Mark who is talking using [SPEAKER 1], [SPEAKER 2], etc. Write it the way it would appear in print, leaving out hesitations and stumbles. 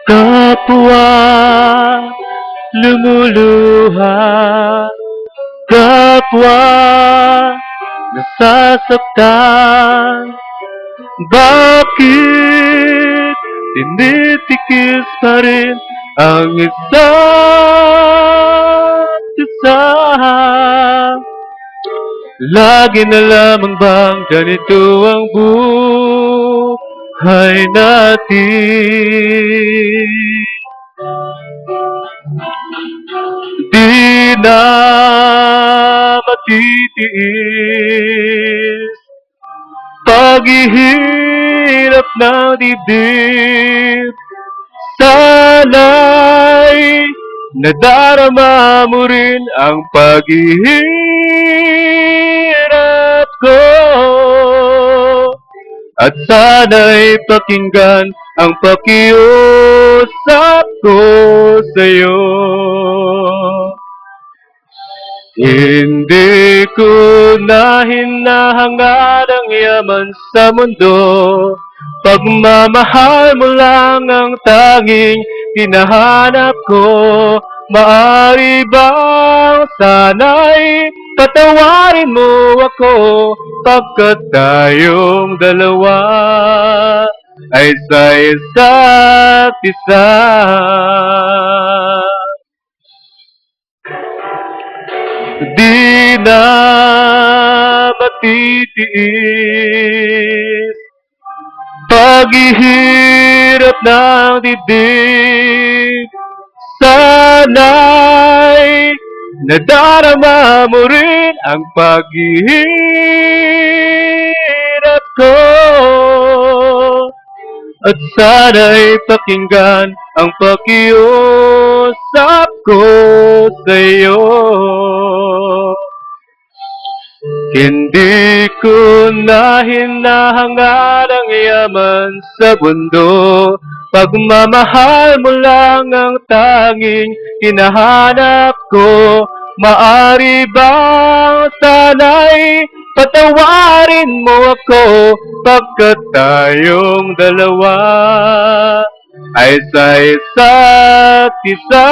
[SPEAKER 1] Kapwa lumuluha, kapwa nasasaktan. Bakit tinitikis pa rin ang isa't isa? Lagi na lamang bang ganito ang buhay natin? Di na matitiis paghihirap ng dibdib. Sana'y nadarama mo rin ang paghihirap ko, at sana'y pakinggan ang pakiusap ko sa'yo. Hindi ko na hinahangad ang yaman sa mundo, pagmamahal mo lang ang tanging hinahanap ko. Maaari bang sana'y patawarin mo ako, pagkat tayong dalawa ay sa isa't isa. Di na matitiis paghihirap ng dibdib. Sana'y nadarama mo rin ang paghihirap ko, at sana'y pakinggan ang pakiusap ko sa'yo. Hindi ko na hinahangad ang yaman sa mundo, pagmamahal mo lang ang tanging hinahanap ko. Maaari bang sana'y patawarin mo ako, pagkat tayong dalawa ay sa isa't isa.